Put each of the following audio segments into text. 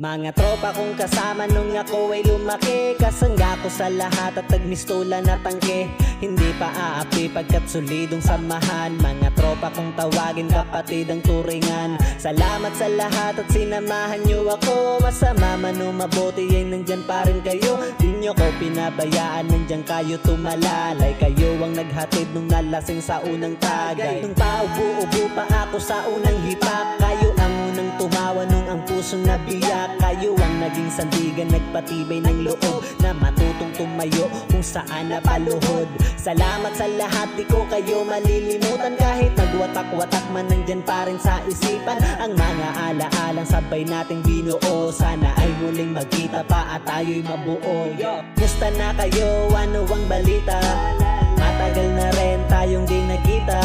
Mga tropa kong kasama nung ako ay lumaki, kasangga ko sa lahat at nagmistulan na tangke. Hindi pa aapi pagkat solidong samahan. Mga tropa kong tawagin kapatid ang turingan. Salamat sa lahat at sinamahan nyo ako. Masama man o mabuti ay nandyan pa rin kayo. Di nyo ko pinabayaan, nandyan kayo tumalalay. Kayo ang naghatid nung nalasing sa unang tagay. Nung paubo-ubo pa ako sa unang hipak, kayo ang unang tumawa nung ang puso nabiyak. Kayo ang naging sandigan, nagpatibay ng loob na matutong tumayo kung saan napaluhod. Salamat sa lahat, di ko kayo malilimutan. Kahit nagwatak-watak man, nandyan pa rin sa isipan ang mga alaalang sabay nating binuo. Sana ay muling magkita pa at tayo'y mabuo. Musta na kayo? Ano ang balita? Matagal na rin tayong di nagkita.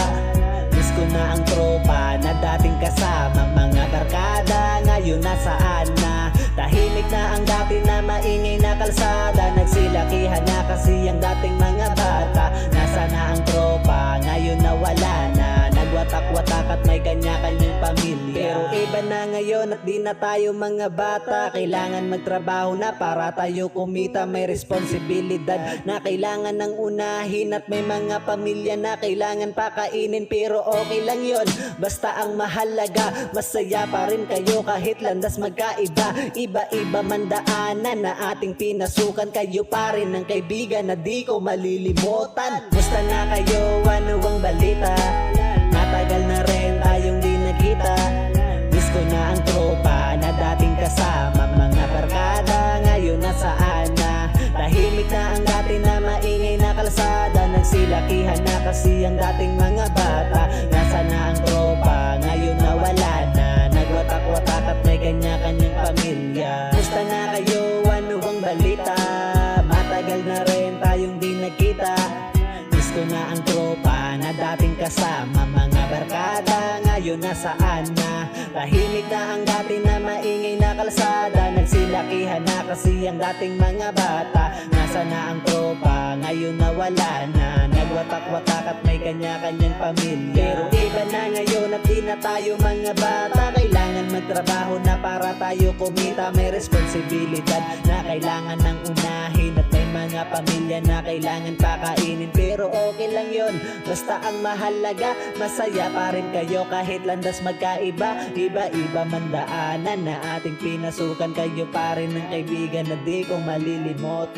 Miss ko na ang tropa na dating kasama. Mga barkada ngayon nasaan na? Tahimik na ang dati na maingay na kalsada. Nagsilakihan na kasi ang dating mga bata. Nasa na ang tropa, ngayon nawala na. Nagwatak-watak at may kanya-kanyang pamilya. Pero iba na ngayon at di na tayo mga bata. Kailangan magtrabaho na para tayo kumita. May responsibilidad na kailangan ng unahin. At may mga pamilya na kailangan pakainin. Pero okay lang yon, basta ang mahalaga masaya pa rin kayo kahit landas magkaiba. Iba-iba man daanan na ating pinasukan. Kayo pa rin ang kaibigan na di ko malilimutan. Musta na kayo? Ano ang balita? Matagal na rin tayong di nagkita. Miss ko na ang tropa na dating kasama. Mga barkada ngayon nasaan na? Tahimik na ang dati na maingay na kalsada. Nagsilakihan na kasi ang dating mga bata. Nasa na ang tropa, ngayon nawala na. Nagwatak-watak at may kanya-kanyang pamilya. Musta na kayo? Ano ang balita? Matagal na rin tayong di nagkita. Miss ko na ang tropa na dating kasama. Mga barkada ngayon nasaan na? Tahimik na ang dati na maingay na kalsada. Nagsilakihan na kasi ang dating mga bata. Nasa na ang tropa, ngayon nawala na. Nagwatak-watak at may kanya-kanyang pamilya. Pero iba na ngayon at di na tayo mga bata. Kailangan magtrabaho na para tayo kumita. May responsibilidad na kailangan ng unahin. At may mga pamilya na kailangan pakainin. Pero okay lang yon, basta ang mahalaga masaya pa rin kayo kahit landas magkaiba. Iba-iba man daanan na ating pinasukan. Kayo pa rin ang kaibigan na di ko malilimot.